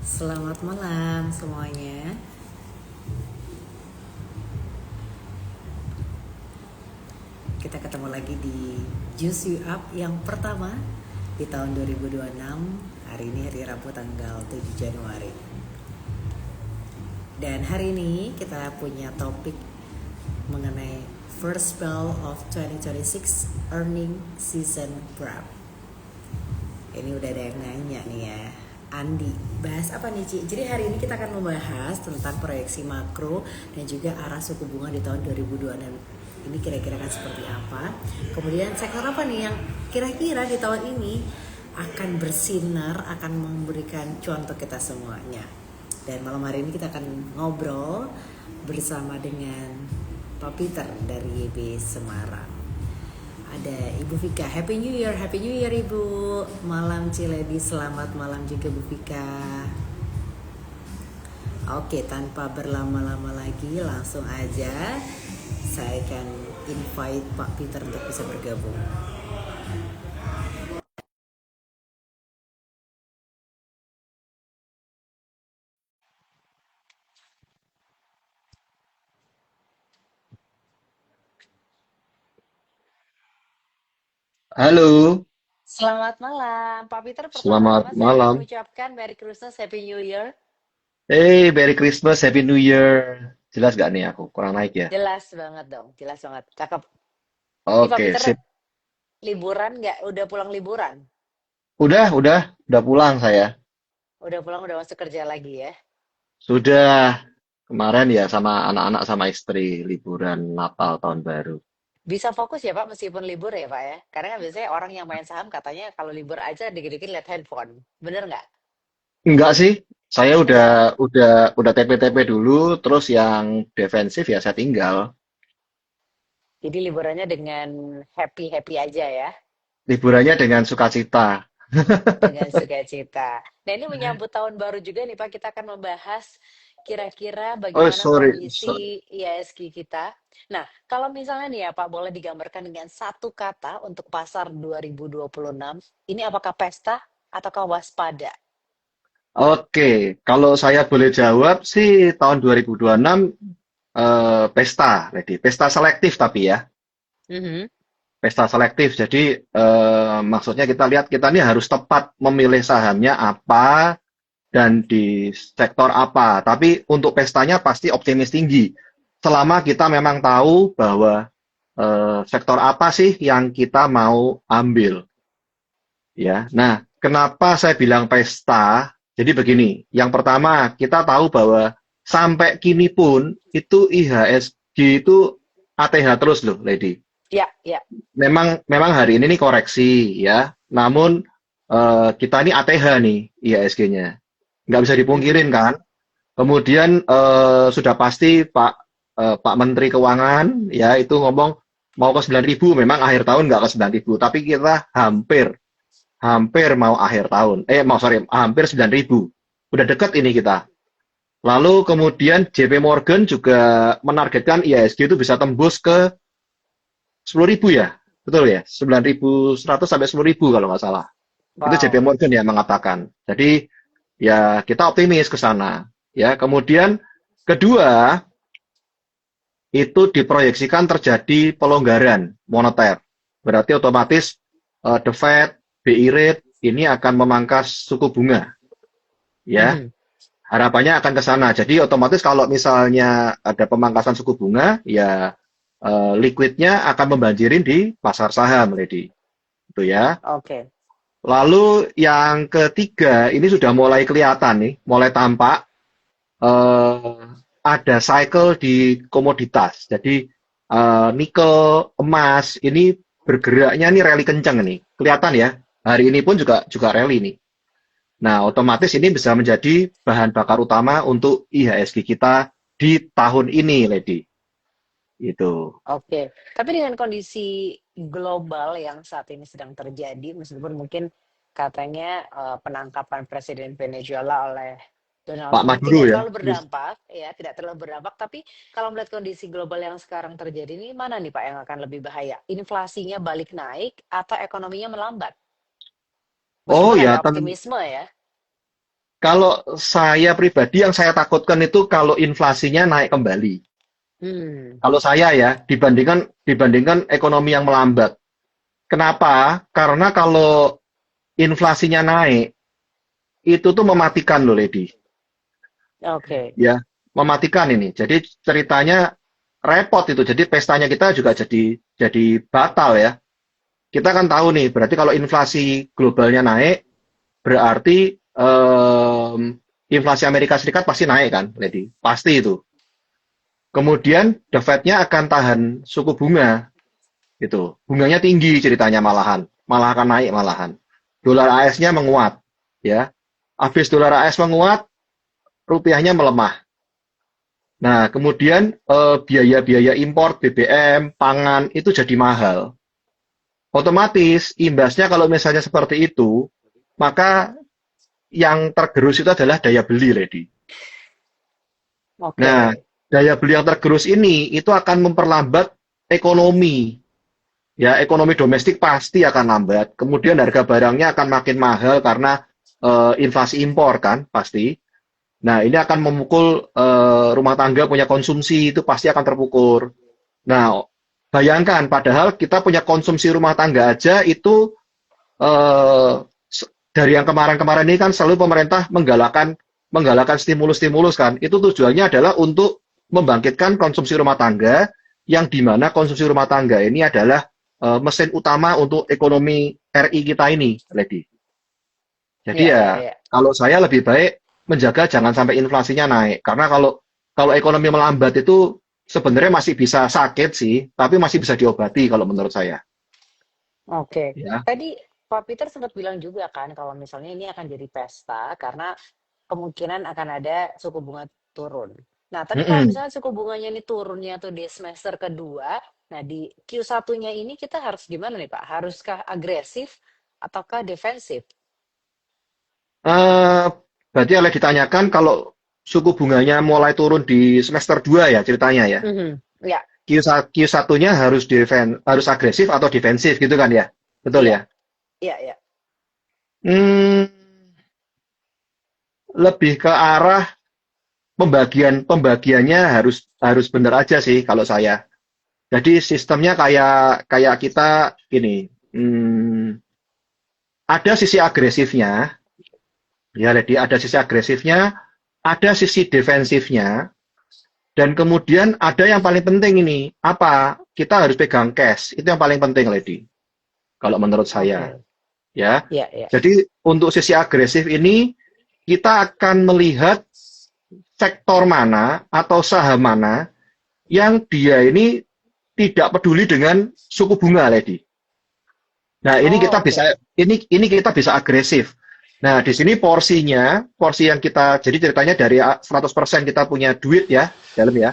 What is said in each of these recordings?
Selamat malam semuanya. Kita ketemu lagi di Juice You Up yang pertama di tahun 2026. Hari ini hari Rabu tanggal 7 Januari. Dan hari ini kita punya topik mengenai first bell of 2026 earning season prep. Ini udah ada yang nanya nih ya. Andi, bahas apa nih Ci? Jadi hari ini kita akan membahas tentang proyeksi makro dan juga arah suku bunga di tahun 2026. Ini kira-kira kan seperti apa? Kemudian sektor apa nih yang kira-kira di tahun ini akan bersinar, akan memberikan cuan untuk kita semuanya. Dan malam hari ini kita akan ngobrol bersama dengan Pak Peter dari YB Semarang. Ada Ibu Vika. Happy New Year, Happy New Year Ibu. Malam Ciledi, selamat malam juga Bu Vika. Oke, tanpa berlama-lama lagi langsung aja saya akan invite Pak Peter untuk bisa bergabung. Halo, Selamat malam, Pak Peter. selamat Pertama-tama saya ingin malam. mengucapkan Merry Christmas, Happy New Year. Hey, Merry Christmas, Happy New Year. Jelas gak nih aku? Kurang naik ya? Jelas banget dong, jelas banget. Cakep. Ini Pak Oke, Peter sip. liburan nggak? Udah pulang liburan? Udah pulang saya. Udah pulang, udah masuk kerja lagi ya? Sudah kemarin ya sama anak-anak sama istri liburan Natal tahun baru. Bisa fokus ya Pak meskipun libur ya Pak ya? Karena kan biasanya orang yang main saham katanya kalau libur aja dikit-dikit lihat handphone. Bener nggak? Enggak sih, saya udah Enggak. udah udah TP-TP dulu, terus yang defensif ya saya tinggal. Jadi liburannya dengan happy-happy aja ya. Liburannya dengan sukacita. Dengan sukacita. Nah ini menyambut tahun baru juga nih Pak. Kita akan membahas kira-kira Oh, bagaimana sorry. kondisi IHSG kita. Nah kalau misalnya nih ya Pak boleh digambarkan dengan satu kata untuk pasar 2026. Ini apakah pesta ataukah waspada? Oke, kalau saya boleh jawab sih tahun 2026 pesta, Lady. Pesta selektif tapi ya, Mhm. pesta selektif. Jadi maksudnya kita lihat kita ini harus tepat memilih sahamnya apa dan di sektor apa. Tapi untuk pestanya pasti optimis tinggi. Selama kita memang tahu bahwa sektor apa sih yang kita mau ambil, ya. Nah, kenapa saya bilang pesta? Jadi begini, yang pertama kita tahu bahwa sampai kini pun itu IHSG itu ATH terus loh, Lady. Ya, ya. Memang hari ini nih koreksi ya. Namun kita ini ATH nih IHSG-nya. Nggak bisa dipungkirin Mhm. kan. Kemudian sudah pasti Pak Menteri Keuangan ya itu ngomong mau ke 9.000, memang akhir tahun nggak ke 9.000, tapi kita hampir hampir mau akhir tahun. Hampir 9.000. Udah dekat ini kita. Lalu kemudian JP Morgan juga menargetkan IHSG itu bisa tembus ke 10.000 ya. Betul ya? 9.100 sampai 10.000 kalau nggak salah. Itu JP Wow. Morgan yang mengatakan. Jadi ya kita optimis ke sana. Ya, kemudian kedua itu diproyeksikan terjadi pelonggaran moneter. Berarti otomatis The Fed, BI rate ini akan memangkas suku bunga, ya. Mhm. Harapannya akan ke sana. Jadi otomatis kalau misalnya ada pemangkasan suku bunga, ya liquidnya akan membanjirin di pasar saham, Lady. Itu ya. Oke. Lalu yang ketiga, ini sudah mulai kelihatan nih, mulai tampak eh, ada cycle di komoditas. Jadi nikel, emas ini bergeraknya nih rally kencang nih. Kelihatan ya. Hari ini pun juga rally nih. Nah, otomatis ini bisa menjadi bahan bakar utama untuk IHSG kita di tahun ini, Lady. Itu. Oke, tapi dengan kondisi global yang saat ini sedang terjadi, meskipun mungkin katanya penangkapan Presiden Venezuela oleh Donald Pak Trump Maduro tidak ya. terlalu berdampak, ya tidak terlalu berdampak. Tapi kalau melihat kondisi global yang sekarang terjadi ini, mana nih Pak yang akan lebih bahaya? Inflasinya balik naik atau ekonominya melambat? Oh Meskipun ya, ada optimisme ya. Kalau saya pribadi yang saya takutkan itu kalau inflasinya naik kembali. Hmm. Kalau saya ya, dibandingkan ekonomi yang melambat. Kenapa? Karena kalau inflasinya naik, itu tuh mematikan loh, Lady. Oke. Ya, mematikan ini. Jadi ceritanya repot itu. Jadi pestanya kita juga jadi batal ya. Kita kan tahu nih, berarti kalau inflasi globalnya naik, berarti inflasi Amerika Serikat pasti naik kan, Lady? Pasti itu. Kemudian The Fed-nya akan tahan suku bunga, gitu. Bunganya tinggi ceritanya malah akan naik malahan. Dolar AS-nya menguat, ya. Habis dolar AS menguat, rupiahnya melemah. Nah, kemudian biaya-biaya impor BBM, pangan itu jadi mahal. Otomatis imbasnya kalau misalnya seperti itu, maka yang tergerus itu adalah daya beli, Lady. Oke. Nah, daya beli yang tergerus ini itu akan memperlambat ekonomi. Ya, ekonomi domestik pasti akan lambat. Kemudian harga barangnya akan makin mahal karena inflasi impor kan, pasti. Nah, ini akan memukul rumah tangga punya konsumsi itu pasti akan terpukul. Nah, bayangkan padahal kita punya konsumsi rumah tangga aja itu eh, dari yang kemarin-kemarin ini kan selalu pemerintah menggalakkan stimulus-stimulus kan. Itu tujuannya adalah untuk membangkitkan konsumsi rumah tangga yang di mana konsumsi rumah tangga ini adalah mesin utama untuk ekonomi RI kita ini, Lady. Jadi Ya, ya, ya, ya. kalau saya lebih baik menjaga jangan sampai inflasinya naik. Karena kalau ekonomi melambat itu sebenarnya masih bisa sakit sih, tapi masih bisa diobati kalau menurut saya. Oke. Ya. Tadi Pak Peter sempat bilang juga kan kalau misalnya ini akan jadi pesta karena kemungkinan akan ada suku bunga turun. Nah, tapi kalau Mm-mm. misalnya suku bunganya ini turunnya tuh di semester kedua, nah di Q1-nya ini kita harus gimana nih Pak? Haruskah agresif ataukah defensif? Eh, berarti oleh ditanyakan kalau suku bunganya mulai turun di semester 2 ya ceritanya ya. Mhm. Ya, Q1-nya harus agresif atau defensif gitu kan ya. Betul iya, ya. iya, iya. Hmm, lebih ke arah pembagiannya harus benar aja sih kalau saya. Jadi sistemnya kayak kayak kita gini, ada sisi agresifnya, ya, jadi ada sisi agresifnya, ada sisi defensifnya, dan kemudian ada yang paling penting ini, apa? Kita harus pegang cash, itu yang paling penting, Lady. Kalau menurut saya, Oke. ya. Iya, iya. Jadi untuk sisi agresif ini, kita akan melihat sektor mana atau saham mana yang dia ini tidak peduli dengan suku bunga, Lady. Nah, Oh, oke. ini kita bisa agresif. Nah, di sini porsi yang kita jadi ceritanya dari 100% kita punya duit ya, dalam ya.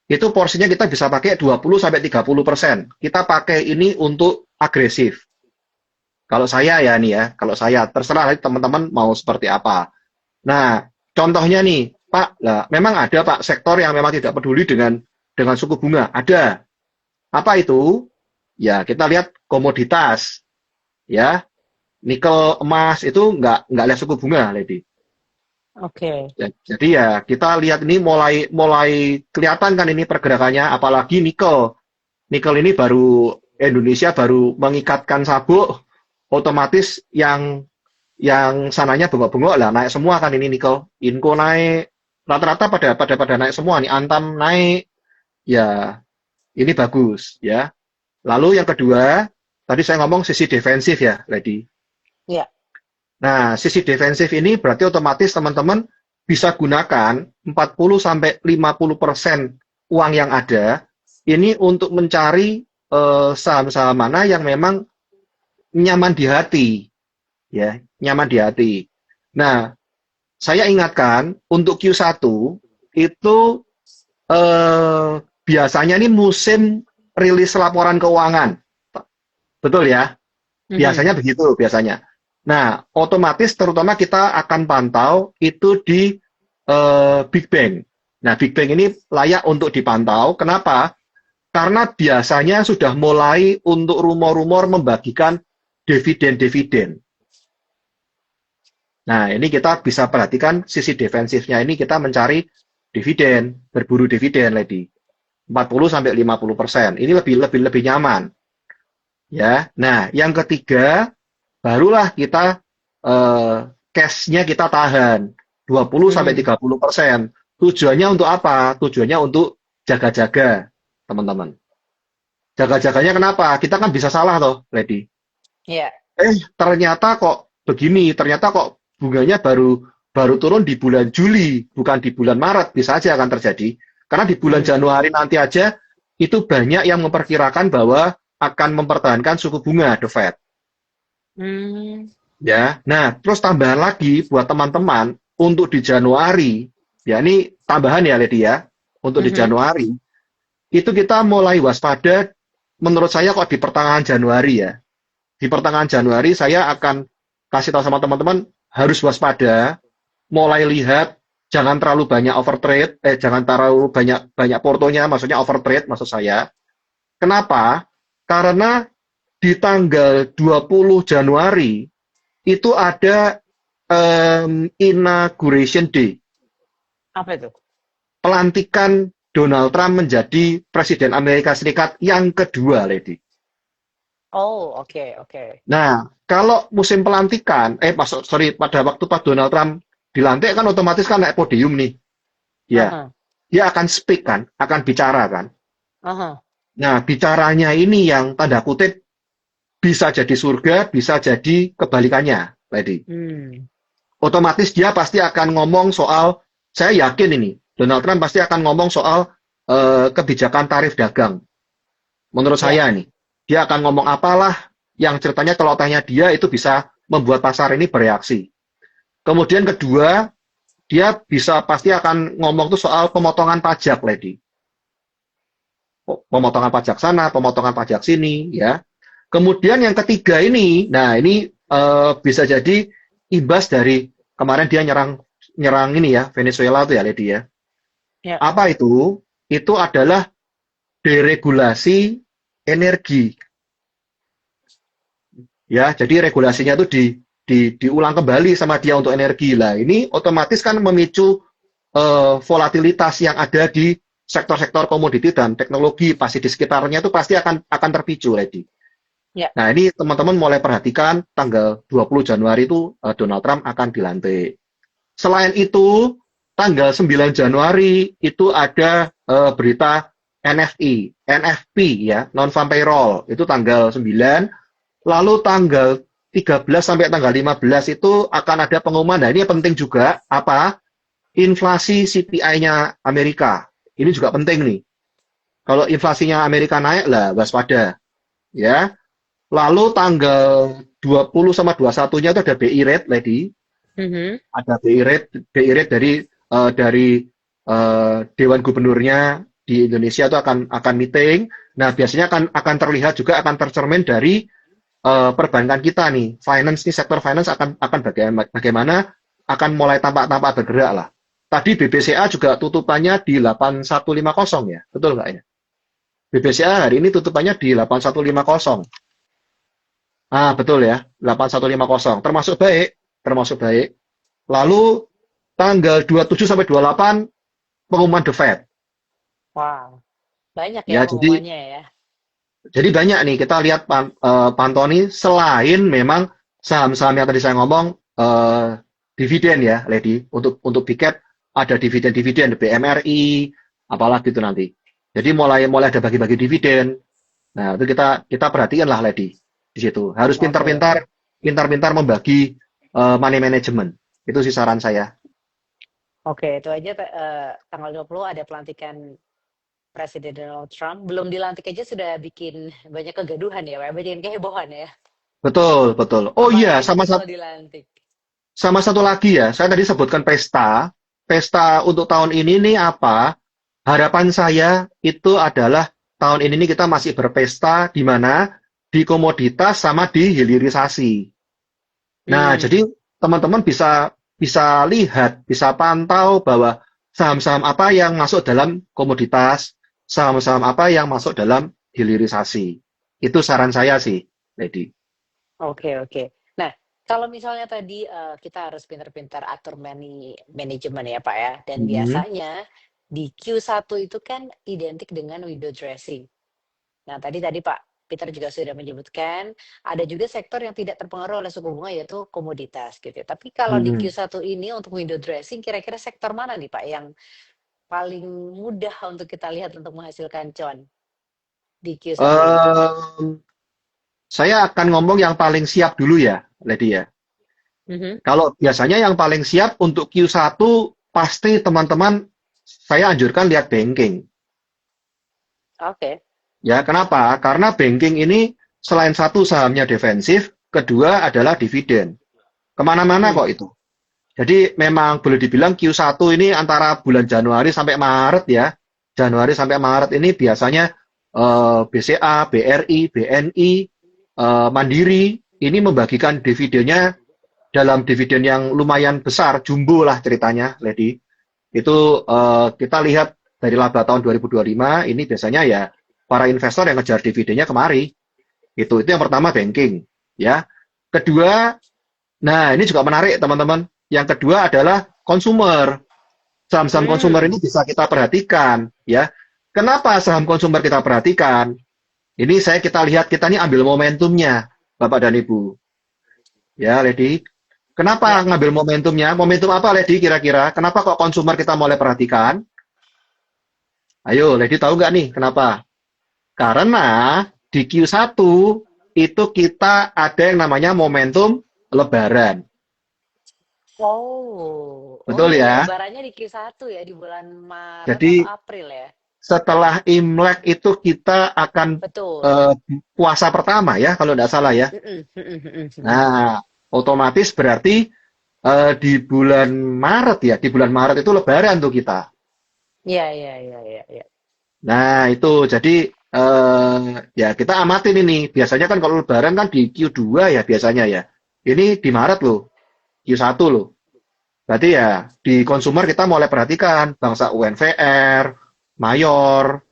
Itu porsinya kita bisa pakai 20 sampai 30%. Kita pakai ini untuk agresif. Kalau saya ya nih ya, kalau saya terserah nanti teman-teman mau seperti apa. Nah, contohnya nih, Pak, lah memang ada Pak sektor yang memang tidak peduli dengan suku bunga. Ada. Apa itu? Ya, kita lihat komoditas, ya. Nikel, emas itu nggak lihat suku bunga, Lady. Oke. Ya, jadi ya kita lihat ini mulai mulai kelihatan kan ini pergerakannya, apalagi nikel. Nikel ini Indonesia baru mengikatkan sabuk, otomatis yang sananya bengok-bengok lah naik semua kan ini nikel. Inco naik, rata-rata pada naik semua nih. Antam naik, ya ini bagus ya. Lalu yang kedua, tadi saya ngomong sisi defensif ya, Lady. Iya. Nah, sisi defensif ini berarti otomatis teman-teman bisa gunakan 40 sampai 50% uang yang ada ini untuk mencari saham-saham mana yang memang nyaman di hati, ya, nyaman di hati. Nah, saya ingatkan untuk Q1 itu biasanya ini musim rilis laporan keuangan. Betul ya? Mhm. Biasanya begitu, biasanya. Nah, otomatis terutama kita akan pantau itu di Big Bang. Nah, Big Bang ini layak untuk dipantau. Kenapa? Karena biasanya sudah mulai untuk rumor-rumor membagikan dividen-dividen. Nah, ini kita bisa perhatikan sisi defensifnya ini kita mencari dividen, berburu dividen, Lady. 40 sampai 50%. Ini lebih nyaman, ya. Nah, yang ketiga barulah kita cash-nya kita tahan 20 sampai Hmm. 30%. Tujuannya untuk apa? Tujuannya untuk jaga-jaga, teman-teman. Jaga-jaganya kenapa? Kita kan bisa salah toh, Lady. Ya. Ternyata kok begini, ternyata kok bunganya baru baru turun di bulan Juli, bukan di bulan Maret, bisa aja akan terjadi. Karena di bulan Hmm. Januari nanti aja itu banyak yang memperkirakan bahwa akan mempertahankan suku bunga The Fed. Hmm. Ya, nah terus tambahan lagi buat teman-teman untuk di Januari, ya ini tambahan ya Lady ya, untuk di Mhm. Januari itu kita mulai waspada. Menurut saya kok di pertengahan Januari ya, di pertengahan Januari saya akan kasih tahu sama teman-teman harus waspada, mulai lihat jangan terlalu banyak overtrade, jangan terlalu banyak banyak portonya, maksudnya overtrade maksud saya. Kenapa? Karena di tanggal 20 Januari itu ada inauguration day, Apa itu? pelantikan Donald Trump menjadi Presiden Amerika Serikat yang kedua, Lady. Oh, oke, oke. Nah, kalau musim pelantikan, pada waktu Pak Donald Trump dilantik kan otomatis kan naik podium nih. Ya, Aha, dia akan speak kan, akan bicara kan. aha. Nah, bicaranya ini yang tanda kutip bisa jadi surga, bisa jadi kebalikannya, Lady. Hmm. Otomatis dia pasti akan ngomong soal, saya yakin ini, Donald Trump pasti akan ngomong soal kebijakan tarif dagang. Menurut Ya. saya nih, dia akan ngomong apalah yang ceritanya celotehnya dia itu bisa membuat pasar ini bereaksi. Kemudian kedua, dia bisa pasti akan ngomong tuh soal pemotongan pajak, Lady. Pemotongan pajak sana, pemotongan pajak sini, ya. Kemudian yang ketiga ini, nah ini bisa jadi imbas dari kemarin dia nyerang nyerang ini ya, Venezuela tuh ya, Lady ya. Ya. Apa itu? Itu adalah deregulasi energi. Ya, jadi regulasinya itu diulang kembali sama dia untuk energi. Lah, ini otomatis kan memicu volatilitas yang ada di sektor-sektor komoditi dan teknologi pasti di sekitarnya itu pasti akan terpicu, Lady. Ya. Nah, ini teman-teman mulai perhatikan tanggal 20 Januari itu Donald Trump akan dilantik. Selain itu, tanggal 9 Januari itu ada berita NFP ya, non-farm payroll, itu tanggal 9. Lalu tanggal 13 sampai tanggal 15 itu akan ada pengumuman. Nah, ini penting juga apa? Inflasi CPI-nya Amerika. Ini juga penting nih. Kalau inflasinya Amerika naik lah waspada, ya. Lalu tanggal 20 sama 21-nya itu ada BI rate, Lady. Mhm. Ada BI rate dari Dewan Gubernurnya di Indonesia itu akan meeting. Nah, biasanya akan terlihat juga akan tercermin dari perbankan kita nih, finance nih, sektor finance akan bagaimana akan mulai tampak bergerak lah. Tadi BBCA juga tutupannya di 8150 ya, betul nggak ya? BBCA hari ini tutupannya di 8150. Ah, betul ya, 8150. Termasuk baik. Lalu tanggal 27 sampai 28 pengumuman The Fed. Wow. Banyak ya Ya, jadi pengumumannya ya. Jadi banyak nih kita lihat pantau selain memang saham-saham yang tadi saya ngomong dividen ya, Lady. Untuk big cap ada dividen-dividen BMRI, apalagi itu nanti. Jadi mulai mulai ada bagi-bagi dividen. Nah, itu kita perhatikan lah, Lady, di situ. Harus Oke. pintar-pintar membagi money management. Itu sih saran saya. Oke, itu aja tanggal 20 ada pelantikan Presiden Donald Trump. Belum dilantik aja sudah bikin banyak kegaduhan ya, Pak. Bikin kehebohan ya. Betul, betul. Oh iya, Apalagi nanti kalau dilantik. sama satu lagi ya, saya tadi sebutkan pesta. Pesta untuk tahun ini nih apa? Harapan saya itu adalah tahun ini nih kita masih berpesta di mana di komoditas sama di hilirisasi. Nah, Hmm. jadi teman-teman bisa bisa lihat, bisa pantau bahwa saham-saham apa yang masuk dalam komoditas, saham-saham apa yang masuk dalam hilirisasi. Itu saran saya sih, Lady. Oke, oke. Nah, Kalau misalnya tadi kita harus pintar-pintar atur manajemen ya Pak ya, dan Mhm. biasanya di Q1 itu kan identik dengan window dressing. Nah tadi Pak Peter juga sudah menyebutkan ada juga sektor yang tidak terpengaruh oleh suku bunga yaitu komoditas gitu. Tapi kalau di Mhm. Q1 ini untuk window dressing kira-kira sektor mana nih Pak yang paling mudah untuk kita lihat untuk menghasilkan cuan di Q1 ini? Em, saya akan ngomong yang paling siap dulu ya, Lady ya. Mhm. Kalau biasanya yang paling siap untuk Q1 pasti teman-teman saya anjurkan lihat banking. Oke. Ya, kenapa? Karena banking ini selain satu sahamnya defensif, kedua adalah dividen. Kemana-mana Mhm. kok itu. Jadi memang boleh dibilang Q1 ini antara bulan Januari sampai Maret ya. Januari sampai Maret ini biasanya BCA, BRI, BNI, Mandiri ini membagikan dividennya dalam dividen yang lumayan besar, jumbo lah ceritanya, Lady. Itu kita lihat dari laba tahun 2025 ini biasanya ya para investor yang ngejar dividennya kemari. Itu yang pertama banking, ya. Kedua, nah ini juga menarik teman-teman. Yang kedua adalah consumer. Saham-saham konsumer Hmm. ini bisa kita perhatikan, ya. Kenapa saham konsumer kita perhatikan? Ini kita lihat kita ini ambil momentumnya, Bapak dan Ibu. Ya, Lady. Ya. Kenapa ngambil momentumnya? Momentum apa, Lady, kira-kira? Kenapa kok konsumer kita mulai perhatikan? Ayo, Lady tahu nggak nih kenapa? Karena di Q1 itu kita ada yang namanya momentum lebaran. Oh Betul iya ya, ya? lebarannya di Q1 ya, di bulan Maret atau Jadi April ya? setelah Imlek itu kita akan Betul. eh, puasa pertama ya, kalau tidak salah ya. Mhm, mhm, mhm, mhm. Nah, otomatis berarti di bulan Maret ya, di bulan Maret itu lebaran tuh kita. Iya, iya, iya, iya, iya. Nah, itu jadi ya kita amatin ini. Biasanya kan kalau lebaran kan di Q2 ya biasanya ya. Ini di Maret loh, Q1 loh. Berarti ya di konsumer kita mulai perhatikan bangsa UNVR, Mayor,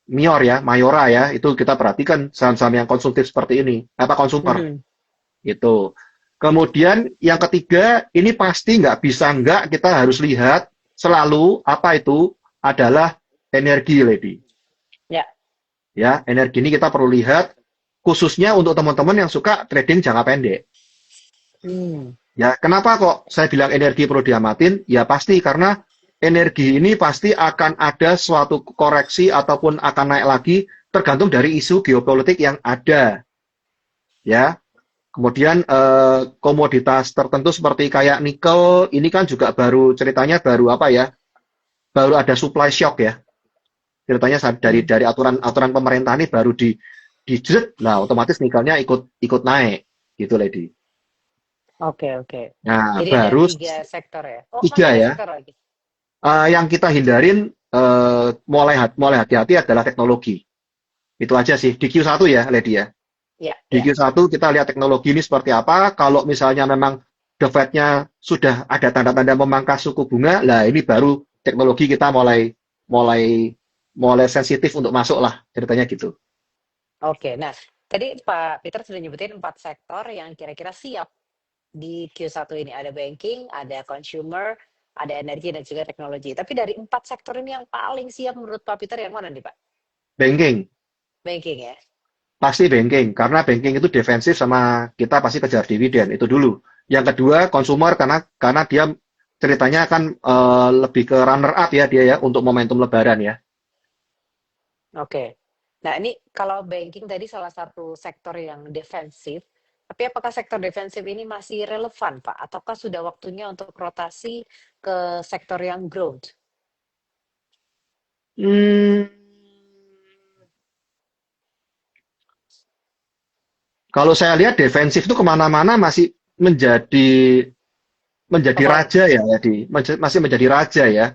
Mior ya, Mayora ya, itu kita perhatikan saham-saham yang konsumtif seperti ini, apa konsumer Mhm. itu. Kemudian yang ketiga, ini pasti nggak bisa nggak kita harus lihat selalu apa itu adalah energi, Lady. Ya. Ya, energi ini kita perlu lihat khususnya untuk teman-teman yang suka trading jangka pendek. Hmm. Ya, kenapa kok saya bilang energi perlu diamatin? Ya pasti karena energi ini pasti akan ada suatu koreksi ataupun akan naik lagi tergantung dari isu geopolitik yang ada. Ya, kemudian komoditas tertentu seperti kayak nikel ini kan juga baru ceritanya baru apa ya? Baru ada supply shock ya. Ceritanya dari Hmm. aturan pemerintah ini baru dijerat, nah otomatis nikelnya ikut ikut naik gitu, Lady. Oke, oke. Nah, Jadi ada baru 3 sektor ya? Oh, tiga masih ada ya. sektor lagi? Yang kita hindarin mulai hati-hati adalah teknologi. Itu aja sih di Q1 ya, Lady ya. Ya, Di ya. Q1 kita lihat teknologi ini seperti apa. Kalau misalnya memang The Fed-nya sudah ada tanda-tanda memangkas suku bunga, lah ini baru teknologi kita mulai mulai mulai sensitif untuk masuk lah ceritanya gitu. Oke, nah tadi Pak Peter sudah nyebutin 4 sektor yang kira-kira siap di Q1 ini. Ada banking, ada consumer, ada energi, dan juga teknologi. Tapi dari 4 sektor ini yang paling siap menurut Pak Peter yang mana nih Pak? Banking, Banking ya? pasti banking karena banking itu defensif sama kita pasti kejar dividen itu dulu. Yang kedua consumer karena dia ceritanya kan lebih ke runner up ya dia ya untuk momentum lebaran ya. Oke. Nah, ini kalau banking tadi salah satu sektor yang defensif, tapi apakah sektor defensif ini masih relevan, Pak? Ataukah sudah waktunya untuk rotasi ke sektor yang growth? Hmm, kalau saya lihat defensif itu kemana-mana masih menjadi menjadi Favorit. raja ya, masih menjadi raja ya.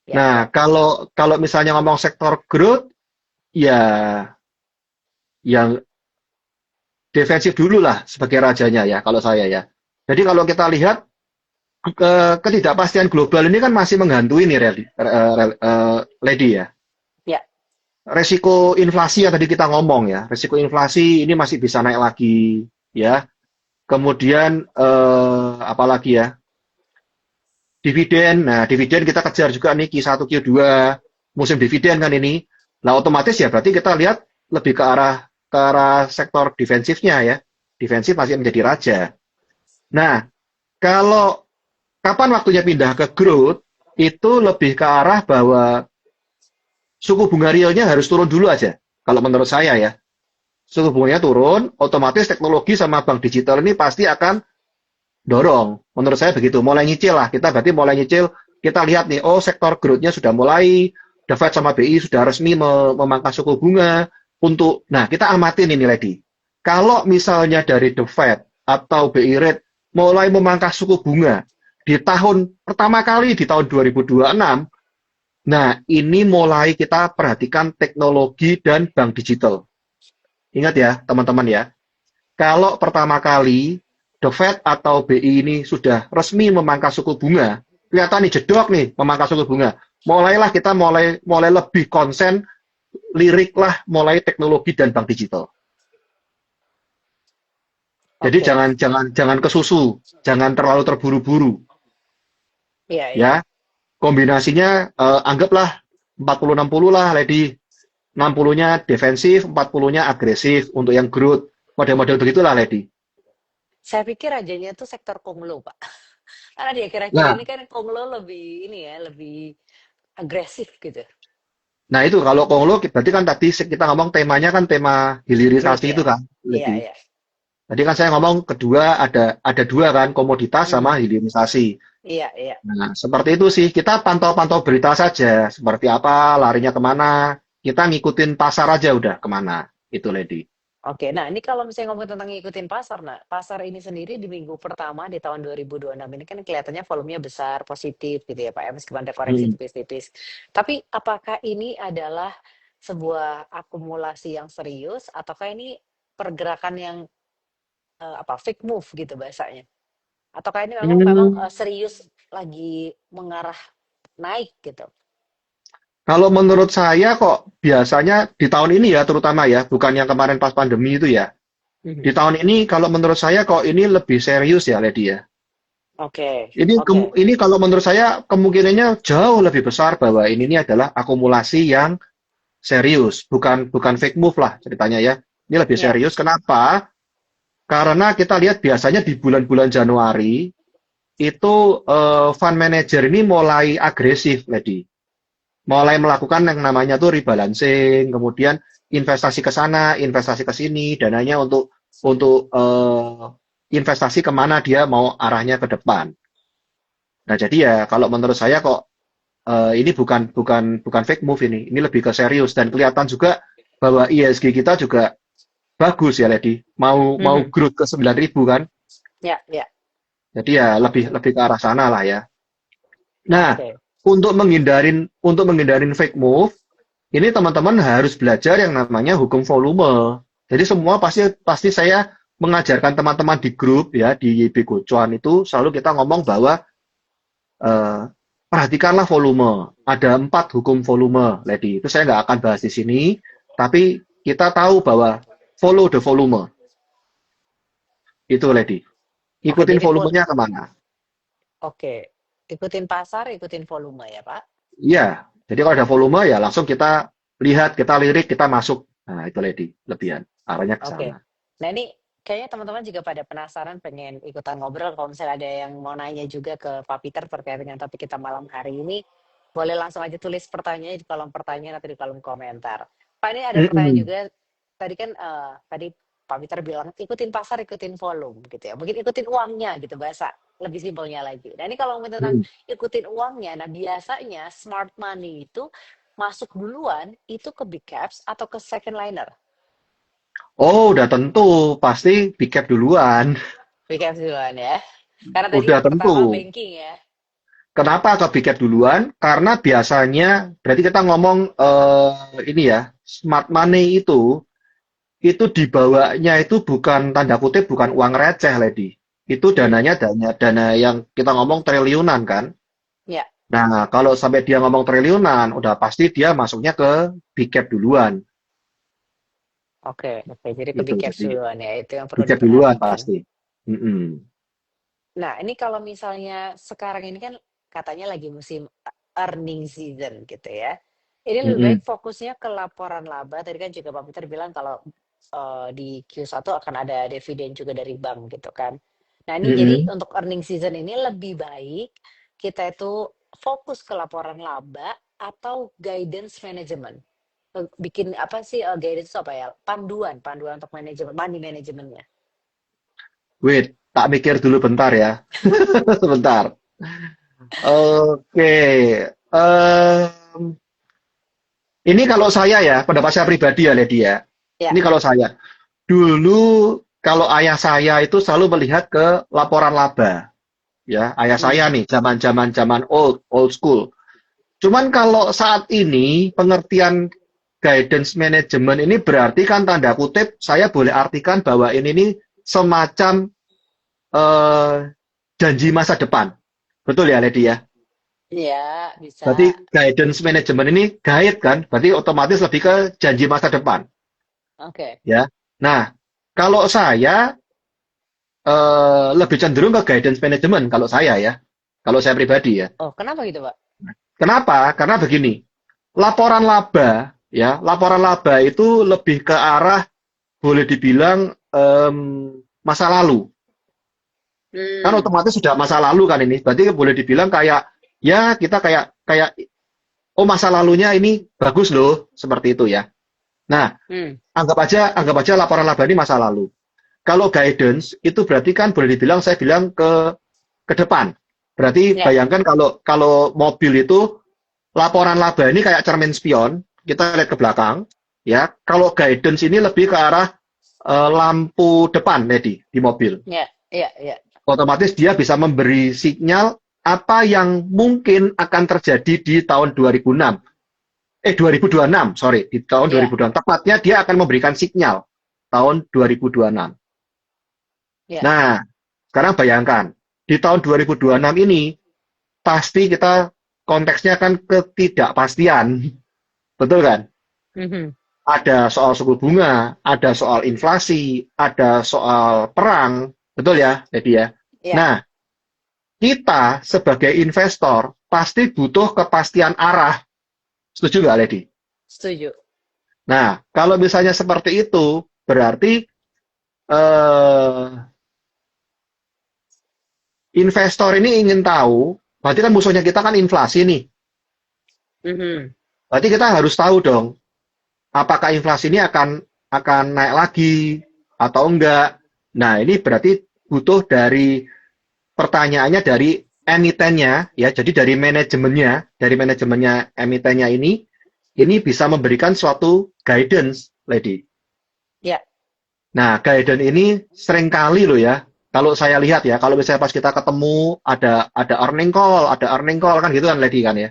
Ya, Nah, ya. kalau kalau misalnya ngomong sektor growth, ya yang defensif dulu lah sebagai rajanya ya, kalau saya ya. Jadi kalau kita lihat ketidakpastian global ini kan masih menghantui nih, Lady ya. Ya. Resiko inflasi yang tadi kita ngomong ya, resiko inflasi ini masih bisa naik lagi ya. kemudian apalagi ya, dividen. Nah, dividen kita kejar juga nih Q1, Q2, musim dividen kan ini. Nah, otomatis ya berarti kita lihat lebih ke arah sektor defensifnya ya. Defensif masih menjadi raja. Nah, kalau kapan waktunya pindah ke growth, itu lebih ke arah bahwa suku bunga realnya harus turun dulu aja. Kalau menurut saya ya, suku bunganya turun, otomatis teknologi sama bank digital ini pasti akan dorong. Menurut saya begitu. Mulai nyicil lah. Kita berarti mulai nyicil. Kita lihat nih, oh sektor growth-nya sudah mulai. The Fed sama BI sudah resmi memangkas suku bunga. Nah, kita amatin ini, Lady. Kalau misalnya dari The Fed atau BI Rate mulai memangkas suku bunga di tahun pertama kali di tahun 2026, nah ini mulai kita perhatikan teknologi dan bank digital. Ingat ya, teman-teman ya. Kalau pertama kali The Fed atau BI ini sudah resmi memangkas suku bunga, kelihatan nih jedok nih memangkas suku bunga. Mulailah kita mulai lebih konsen, liriklah mulai teknologi dan bank digital. Jadi Oke. jangan kesusu, jangan terlalu terburu-buru Iya, iya. ya. Kombinasinya anggaplah 40-60 lah, Lady. 60-nya defensif, 40-nya agresif untuk yang growth. Model-model begitulah, Lady. Saya pikir rajanya tuh sektor Konglo, Pak. Karena di akhir-akhir Nah, ini kan Konglo lebih ini ya, lebih agresif gitu. nah itu kalau Konglo berarti kan tadi kita ngomong temanya kan tema Growth hilirisasi itu ya. kan, Iya, Lady. iya. Tadi kan saya ngomong kedua ada dua kan, komoditas Hmm. sama hilirisasi. Iya, iya. Nah, seperti itu sih. Kita pantau-pantau berita saja. Seperti apa, larinya kemana. Kita ngikutin pasar aja udah kemana. Itu, Lady. Oke, nah ini kalau misalnya ngomong tentang ngikutin pasar, nah pasar ini sendiri di minggu pertama di tahun 2026 ini kan kelihatannya volumenya besar, positif gitu ya Pak ya, meskipun ada koreksi Hmm. tipis-tipis. Tapi apakah ini adalah sebuah akumulasi yang serius ataukah ini pergerakan yang fake move gitu bahasanya? Ataukah ini memang Hmm, serius lagi mengarah naik gitu? Kalau menurut saya kok biasanya di tahun ini ya terutama ya, bukan yang kemarin pas pandemi itu ya. Mhm. Di tahun ini kalau menurut saya kok ini lebih serius ya, Lady ya. Oke, Ini oke, ini kalau menurut saya kemungkinannya jauh lebih besar bahwa ini adalah akumulasi yang serius, bukan fake move lah ceritanya ya. Ini lebih ya, serius. Kenapa? Karena kita lihat biasanya di bulan-bulan Januari itu fund manager ini mulai agresif, Lady. Mulai melakukan yang namanya tuh rebalancing, kemudian investasi ke sana, investasi ke sini, dananya untuk investasi kemana dia mau arahnya ke depan. Nah, jadi ya kalau menurut saya kok ini bukan fake move ini lebih ke serius dan kelihatan juga bahwa ISG kita juga bagus ya, Lady. Mau mhm, growth ke 9.000 kan. ya, ya, Jadi ya lebih oke, lebih ke arah sana lah ya. Nah, oke, untuk menghindarin fake move, ini teman-teman harus belajar yang namanya hukum volume. Jadi semua pasti pasti saya mengajarkan teman-teman di grup ya di YB Gocuan itu selalu kita ngomong bahwa eh, perhatikanlah volume. Ada 4 hukum volume, Lady. Itu saya nggak akan bahas di sini, tapi kita tahu bahwa follow the volume. Itu, Lady. oke. Ikutin Jadi volumenya kemana. oke, ikutin pasar, ikutin volume ya Pak. Iya. Jadi kalau ada volume ya langsung kita lihat, kita lirik, kita masuk. Nah, itu, Lady. Lebihan. Arahnya ke sana. Oke. Nah ini kayaknya teman-teman juga pada penasaran pengen ikutan ngobrol. Kalau misalnya ada yang mau nanya juga ke Pak Peter terkait dengan topik kita malam hari ini, boleh langsung aja tulis pertanyaannya di kolom pertanyaan atau di kolom komentar. Pak ini ada pertanyaan Mm-mm. juga. Tadi kan tadi Pak Peter bilang ikutin pasar, ikutin volume gitu ya. Mungkin ikutin uangnya gitu bahasa lebih simpelnya lagi. Nah ini kalau ngomongin tentang Mm. ikutin uangnya, nah biasanya smart money itu masuk duluan itu ke big caps atau ke second liner? Oh, udah tentu. Pasti big cap duluan. Big caps duluan ya. Karena tadi Udah pertama tentu. banking ya. Kenapa ke big cap duluan? Karena biasanya, berarti kita ngomong ini ya, smart money itu dibawanya itu bukan tanda kutip bukan uang receh, Lady. Itu Hmm, dananya dana yang kita ngomong triliunan kan. ya. Nah, kalau sampai dia ngomong triliunan, udah pasti dia masuknya ke big cap duluan. Oke, oke. Jadi ke Itu big caps jadi duluan ya. Itu yang perlu big cap duluan diperhatiin. pasti. Mm-mm. Nah, ini kalau misalnya sekarang ini kan katanya lagi musim earning season gitu ya. Ini lebih baik Mm-mm. fokusnya ke laporan laba. Tadi kan juga Pak Peter bilang kalau di Q1 akan ada dividen juga dari bank gitu kan. Nah, ini jadi Mm-mm. untuk earning season ini lebih baik kita itu fokus ke laporan laba atau guidance management. Bikin apa sih guidance itu apa ya? Panduan, panduan untuk manajemen, money manajemennya. Wait, tak mikir dulu bentar ya. Sebentar. Oke. Ini kalau saya ya, pendapat saya pribadi ya, Lady ya. Ya. Ini kalau saya. Dulu kalau ayah saya itu selalu melihat ke laporan laba. Ya, ayah saya Hmm. nih, zaman old school. Cuman kalau saat ini pengertian guidance management ini berarti kan tanda kutip saya boleh artikan bahwa ini nih semacam eh, janji masa depan. Betul ya, Lady ya? Ya, Berarti bisa. guidance management ini guide kan? Berarti otomatis lebih ke janji masa depan, Oke. ya. Nah, kalau saya lebih cenderung ke guidance management kalau saya ya. Kalau saya pribadi ya. Oh, kenapa gitu, Pak? Kenapa? Karena begini, laporan laba ya, laporan laba itu lebih ke arah boleh dibilang masa lalu. Kan Hmm. otomatis sudah masa lalu kan ini. Berarti boleh dibilang kayak ya kita kayak kayak oh masa lalunya ini bagus loh seperti itu ya. Nah, Hmm. anggap aja laporan laba ini masa lalu. Kalau guidance itu berarti kan boleh dibilang saya bilang ke depan. Berarti Ya. bayangkan kalau kalau mobil itu laporan laba ini kayak cermin spion, kita lihat ke belakang, ya. Kalau guidance ini lebih ke arah lampu depan, Lady, di mobil. Ya. Ya. Ya. Otomatis dia bisa memberi sinyal apa yang mungkin akan terjadi di tahun 2006. 2026, sorry, di tahun Ya. 2026. Tepatnya dia akan memberikan sinyal tahun 2026. Ya. Nah, sekarang bayangkan, di tahun 2026 ini, pasti kita konteksnya kan ketidakpastian. Betul kan? Mhm. Ada soal suku bunga, ada soal inflasi, ada soal perang. Betul ya, jadi ya. Ya. Nah, kita sebagai investor pasti butuh kepastian arah. Setuju nggak, Lady? Setuju. Nah, kalau misalnya seperti itu, berarti eh, investor ini ingin tahu, berarti kan musuhnya kita kan inflasi nih. Mhm. Berarti kita harus tahu dong, apakah inflasi ini akan naik lagi atau enggak. Nah, ini berarti butuh dari pertanyaannya dari emitennya ya. Jadi dari manajemennya emitennya ini bisa memberikan suatu guidance, Lady. Ya. Nah, guidance ini seringkali loh ya. Kalau saya lihat ya, kalau misalnya pas kita ketemu ada earning call kan gitu kan, Lady kan ya.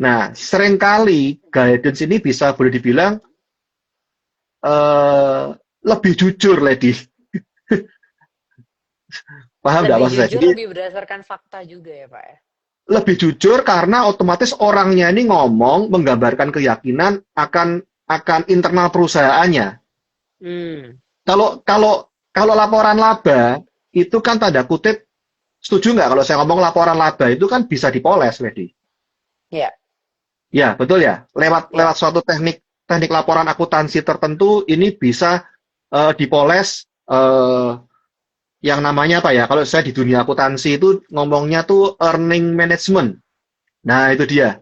Nah, seringkali guidance ini bisa boleh dibilang eh, lebih jujur, Lady. Paham nggak Lebih maksud saya? jujur, Jadi lebih berdasarkan fakta juga ya, Pak ya? lebih jujur karena otomatis orangnya ini ngomong menggambarkan keyakinan akan internal perusahaannya. Hmm. Kalau kalau kalau laporan laba itu kan tanda kutip setuju nggak kalau saya ngomong laporan laba itu kan bisa dipoles, Lady? Ya. Ya, betul ya. Lewat Ya. lewat suatu teknik teknik laporan akuntansi tertentu ini bisa dipoles yang namanya apa ya? Kalau saya di dunia akuntansi itu ngomongnya tuh earning management. Nah, itu dia.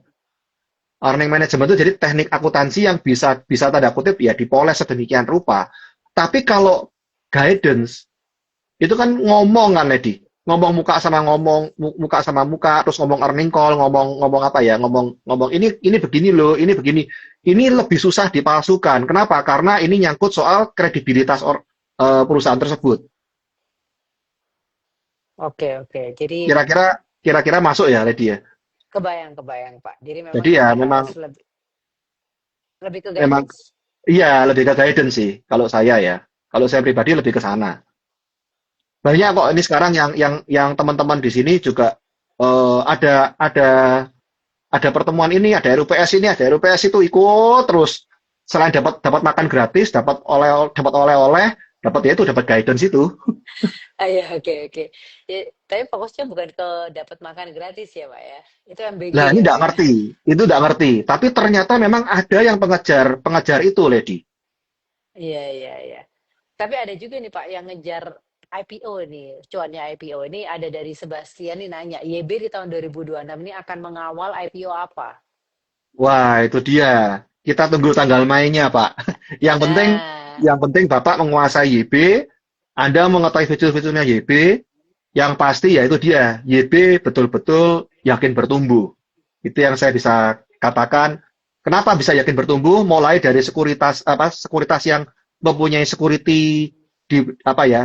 Earning management itu jadi teknik akuntansi yang bisa bisa tanda kutip ya dipoles sedemikian rupa. Tapi kalau guidance itu kan ngomong kan, Lady. Ngomong muka sama muka, terus ngomong earning call, ngomong apa ya, ngomong ini begini loh, ini begini. Ini lebih susah dipalsukan. Kenapa? Karena ini nyangkut soal kredibilitas perusahaan tersebut. Oke, oke. Jadi Kira-kira kira-kira masuk ya, Lady ya. kebayang, kebayang, Pak. Jadi memang Jadi ya kita memang harus lebih lebih ke memang guidance. iya lebih ke guidance sih kalau saya ya. Kalau saya pribadi lebih ke sana. Banyak kok ini Oke. sekarang yang teman-teman di sini juga ada pertemuan ini, ada RUPS ini, ada RUPS itu ikut terus. Selain dapat dapat makan gratis, dapat oleh-oleh, Dapat ya itu dapat guidance itu. Ah, ya, oke, oke. Ya, tapi fokusnya bukan ke dapat makan gratis ya, Pak ya. Itu MBG Lah ini ya, nggak Pak ya. ngerti, itu nggak ngerti. Tapi ternyata memang ada yang pengejar pengejar itu, Lady. Iya, iya, iya. Tapi ada juga nih Pak yang ngejar IPO nih, cuannya IPO ini ada dari Sebastian nih nanya, YB di tahun 2026 ini akan mengawal IPO apa? Wah, itu dia. Kita tunggu tanggal mainnya, Pak. Yang penting, Nah, yang penting Bapak menguasai YB, Anda mengetahui fitur-fiturnya YB, yang pasti ya itu dia, YB betul-betul yakin bertumbuh. Itu yang saya bisa katakan. Kenapa bisa yakin bertumbuh? Mulai dari sekuritas apa sekuritas yang mempunyai security di apa ya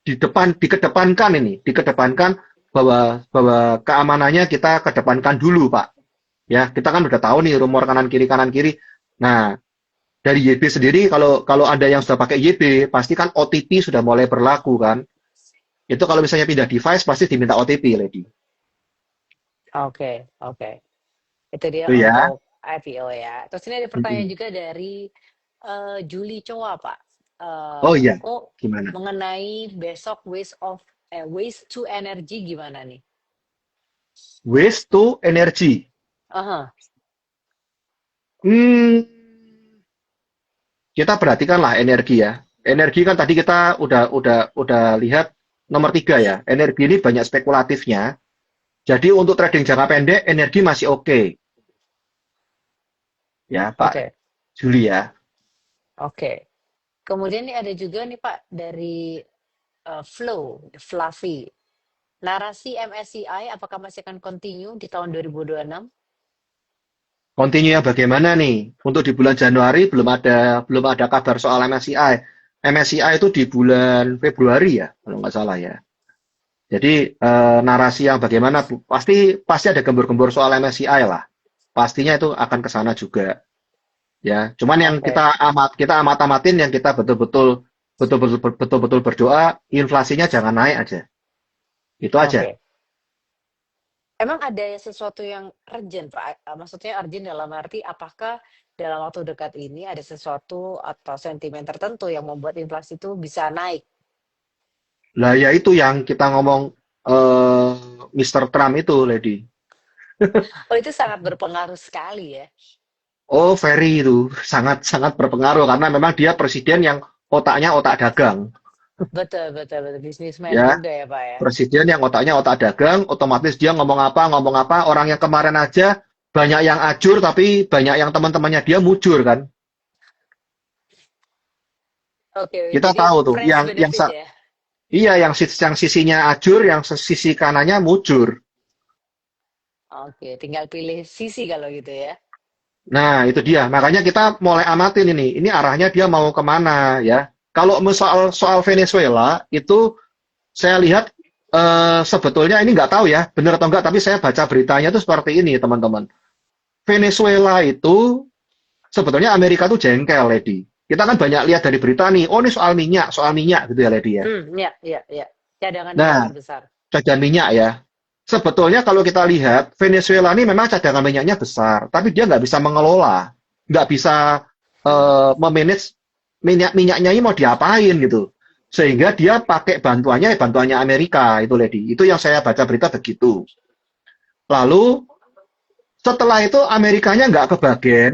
dikedepankan ini, dikedepankan bahwa bahwa keamanannya kita kedepankan dulu, Pak. Ya, kita kan udah tahu nih rumor kanan kiri. Nah, dari YB sendiri kalau kalau ada yang sudah pakai YB, pasti kan OTP sudah mulai berlaku kan. Itu kalau misalnya pindah device pasti diminta OTP, Lady. oke, oke. Itu dia Itu ya. untuk IPO ya. Terus ini ada pertanyaan Mm-mm. juga dari Juli Chowa, Pak. Oh iya, Kok gimana? mengenai besok waste to energy gimana nih? Waste to energy. Aha, Hmm, kita perhatikanlah energi ya. Energi kan tadi kita udah lihat nomor 3 ya. Energi ini banyak spekulatifnya. Jadi untuk trading jangka pendek energi masih oke ya Pak oke, Juli ya. oke. Kemudian nih ada juga nih Pak dari Fluffy. Narasi MSCI apakah masih akan continue di tahun 2026? Continue yang bagaimana nih? Untuk di bulan Januari belum ada kabar soal MSCI. MSCI itu di bulan Februari ya, kalau nggak salah ya. Jadi narasi yang bagaimana pasti pasti ada gembur-gembur soal MSCI lah. Pastinya itu akan ke sana juga ya. Cuman yang Oke, kita amat-amatin yang kita betul-betul berdoa inflasinya jangan naik aja. Itu aja. oke. Emang ada sesuatu yang urgent, Pak? Maksudnya urgent dalam arti apakah dalam waktu dekat ini ada sesuatu atau sentimen tertentu yang membuat inflasi itu bisa naik? Lah ya itu yang kita ngomong eh Mr. Trump itu, Lady. Oh, itu sangat berpengaruh sekali ya. Oh, very itu sangat sangat berpengaruh karena memang dia presiden yang otaknya otak dagang, Betul, betul, betul. Bisnismen ya. juga ya, Pak ya. Presiden yang otaknya otak dagang, otomatis dia ngomong apa, orang yang kemarin aja banyak yang ajur tapi banyak yang teman-temannya dia mujur kan. Oke, oke. Kita Jadi tahu tuh friends benefit ya. iya yang sisinya ajur, yang sisi kanannya mujur. Oke, tinggal pilih sisi kalau gitu ya. Nah, itu dia. Makanya kita mulai amatin ini. Ini arahnya dia mau kemana ya. Kalau soal soal Venezuela itu saya lihat sebetulnya ini nggak tahu ya benar atau enggak, tapi saya baca beritanya itu seperti ini teman-teman. Venezuela itu sebetulnya Amerika tuh jengkel, Lady. Kita kan banyak lihat dari berita nih, oh ini soal minyak gitu ya, Lady ya. Ya, ya, ya. Cadangannya Nah, sangat besar. cadangan minyak ya. Sebetulnya kalau kita lihat Venezuela ini memang cadangan minyaknya besar, tapi dia nggak bisa mengelola, nggak bisa memanage minyaknya ini mau diapain gitu. Sehingga dia pakai bantuannya Amerika itu, Lady. Itu yang saya baca berita begitu. Lalu setelah itu Amerikanya nggak kebagian,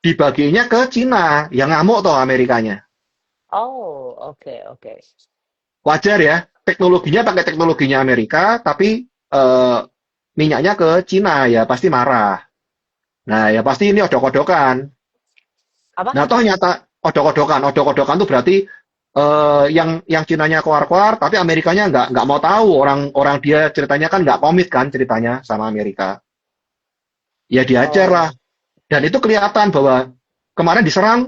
dibaginya ke Cina, yang ngamuk toh Amerikanya. Oh, oke, oke. Wajar ya, teknologinya pakai teknologinya Amerika, tapi minyaknya ke Cina ya pasti marah. Nah ya pasti ini odok-odokan. Apa? Nah toh nyata odok-odokan tuh berarti yang Cinanya keluar-keluar, tapi Amerikanya nggak mau tahu orang dia ceritanya kan nggak komit kan ceritanya sama Amerika. Ya diajar lah. Oh, Dan itu kelihatan bahwa kemarin diserang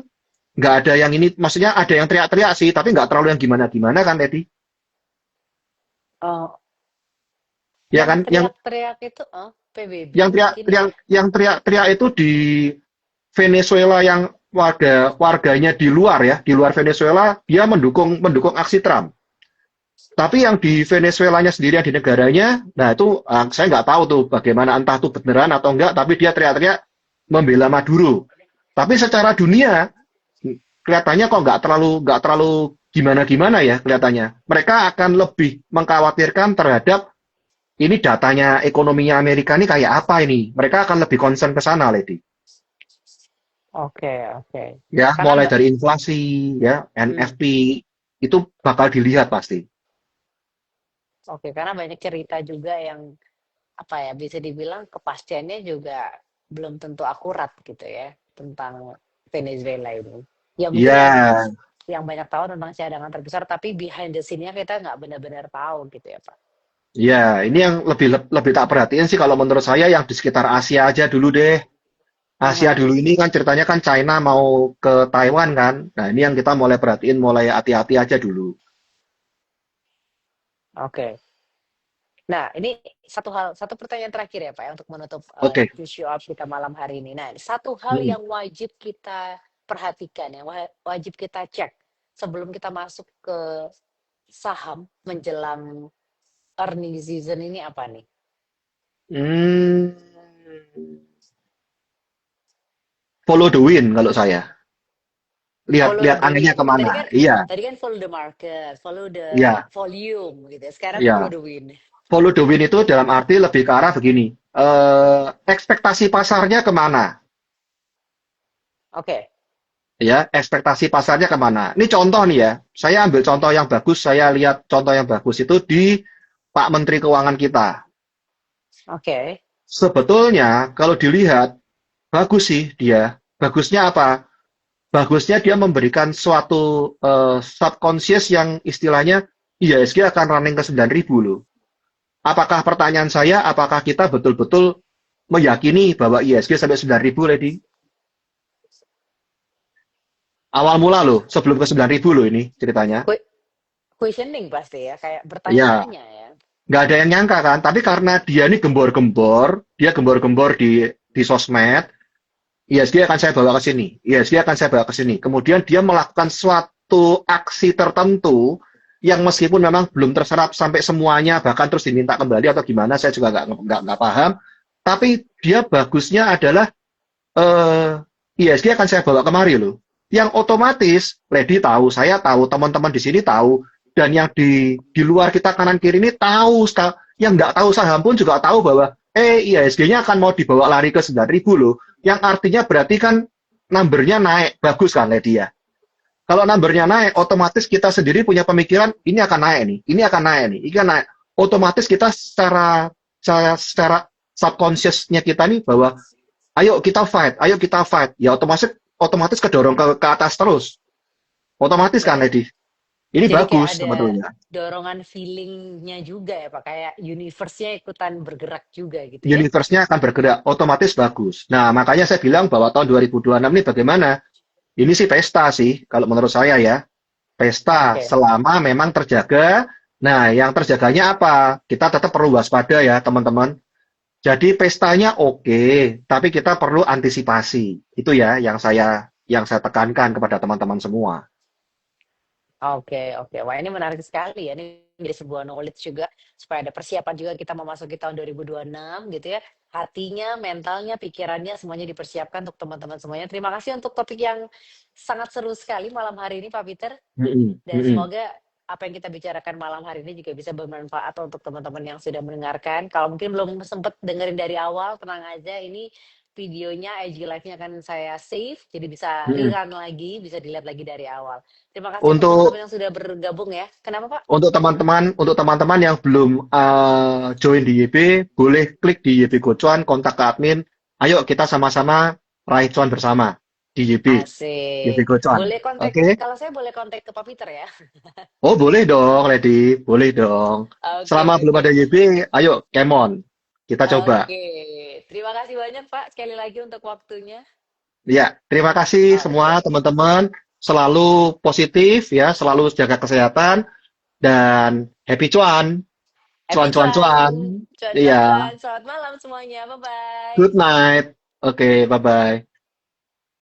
nggak ada yang ini, maksudnya ada yang teriak-teriak sih, tapi nggak terlalu yang gimana-gimana kan, Teddy? oh, Ya yang kan, teriak-teriak itu, PBB yang teriak mungkin yang ya. yang teriak-teriak itu di Venezuela yang warganya di luar ya, di luar Venezuela dia mendukung aksi Trump. Tapi yang di Venezuelanya sendiri yang di negaranya, nah itu saya nggak tahu tuh bagaimana entah itu beneran atau enggak, tapi dia teriak-teriak membela Maduro. Tapi secara dunia kelihatannya kok nggak terlalu gimana-gimana ya kelihatannya. Mereka akan lebih mengkhawatirkan terhadap ini datanya ekonominya Amerika ini kayak apa ini. Mereka akan lebih concern ke sana, Lady. Oke, oke. Ya, Karena mulai dari inflasi, ya, hmm, NFP, itu bakal dilihat pasti. oke, karena banyak cerita juga yang apa ya bisa dibilang kepastiannya juga belum tentu akurat gitu ya tentang Venezuela ini. Ya mungkin Ya, yang banyak tahu tentang cadangan terbesar tapi behind the scene-nya kita nggak benar-benar tahu gitu ya Pak. ya, ini yang lebih tak perhatiin sih kalau menurut saya yang di sekitar Asia aja dulu deh. Asia Aha, dulu ini kan ceritanya kan China mau ke Taiwan kan. Nah, ini yang kita mulai perhatiin, mulai hati-hati aja dulu. oke. Nah, ini satu pertanyaan terakhir ya Pak ya untuk menutup Oke. show up kita malam hari ini. Nah, satu hal Mm-mm. yang wajib kita perhatikan, yang wajib kita cek sebelum kita masuk ke saham menjelang earning season ini apa nih? Hmm, follow the wind kalau saya. Lihat Follow lihat the anginnya wind. kemana. Iya, Tadi kan follow the market, follow the iya, volume gitu ya. Sekarang follow iya. the wind. Follow the wind itu dalam arti lebih ke arah begini. Ekspektasi pasarnya kemana? Oke, Ya, ekspektasi pasarnya kemana? Ini contoh nih ya. Saya ambil contoh yang bagus. Saya lihat contoh yang bagus itu di Pak Menteri Keuangan kita. oke. Sebetulnya kalau dilihat bagus sih dia. Bagusnya apa? Bagusnya dia memberikan suatu subconscious yang istilahnya IHSG akan running ke 9.000 loh. Apakah pertanyaan saya, apakah kita betul-betul meyakini bahwa IHSG sampai 9.000, Lady? Awal mula loh, sebelum ke 9.000 loh ini ceritanya. Que- Questioning pasti ya, kayak Ya, bertanya-tanya ya. nggak ada yang nyangka kan. Tapi karena dia ini gembor-gembor, dia gembor-gembor di sosmed, IHSG akan saya bawa ke sini, IHSG akan saya bawa ke sini. Kemudian dia melakukan suatu aksi tertentu yang meskipun memang belum terserap sampai semuanya, bahkan terus diminta kembali atau gimana, saya juga nggak paham. Tapi dia bagusnya adalah IHSG akan saya bawa kemari loh. Yang otomatis, Lady tahu, saya tahu, teman-teman di sini tahu, dan yang di luar kita kanan kiri ini tahu, yang nggak tahu saham pun juga tahu bahwa IHSG-nya akan mau dibawa lari ke 9.000 loh. Yang artinya berarti kan numbernya naik, bagus kan Lady ya. Kalau numbernya naik, otomatis kita sendiri punya pemikiran ini akan naik nih, ini akan naik nih, ini akan naik. Otomatis kita secara subconsciousnya kita nih bahwa ayo kita fight. Ya otomatis otomatis kedorong ke atas terus. Otomatis kan, Oke. Lady. Ini Jadi kayak bagus ada sebetulnya. dorongan feelingnya juga ya Pak, kayak universe-nya ikutan bergerak juga gitu ya. Universe-nya akan bergerak, otomatis bagus. Nah, makanya saya bilang bahwa tahun 2026 ini bagaimana? Ini sih pesta sih, kalau menurut saya ya. Pesta Oke. selama memang terjaga. Nah, yang terjaganya apa? Kita tetap perlu waspada ya, teman-teman. Jadi pestanya oke, tapi kita perlu antisipasi. Itu ya yang saya tekankan kepada teman-teman semua. Oke, oke. Wah, ini menarik sekali ya. Ini menjadi sebuah knowledge juga supaya ada persiapan juga kita memasuki tahun 2026 gitu ya. Hatinya, mentalnya, pikirannya semuanya dipersiapkan untuk teman-teman semuanya. Terima kasih untuk topik yang sangat seru sekali malam hari ini Pak Peter. Mm-mm, Dan mm-mm, semoga apa yang kita bicarakan malam hari ini juga bisa bermanfaat untuk teman-teman yang sudah mendengarkan. Kalau mungkin belum sempat dengerin dari awal, tenang aja. Ini videonya IG Live-nya akan saya save, jadi bisa mm-mm. rerun lagi, bisa dilihat lagi dari awal. Terima kasih untuk Untuk teman-teman yang sudah bergabung ya. Kenapa Pak? untuk teman-teman yang belum join di YB, boleh klik di YB Gocuan, kontak ke admin. Ayo kita sama-sama raih cuan bersama di YB Asik. Gocuan. Boleh kontak, Oke? kalau saya boleh kontak ke Pak Peter ya. Oh, boleh dong, Lady. Boleh dong. Oke, Selama belum oke. ada YB, ayo, Kemon. Kita coba. Oke. Terima kasih banyak Pak sekali lagi untuk waktunya. Ya, terima kasih semua Oke. teman-teman. Selalu positif ya, selalu jaga kesehatan dan happy cuan. Happy Cuan, cuan, cuan. cuan. Iya, Cuan. Selamat malam semuanya. Bye-bye. good night. Oke, bye-bye.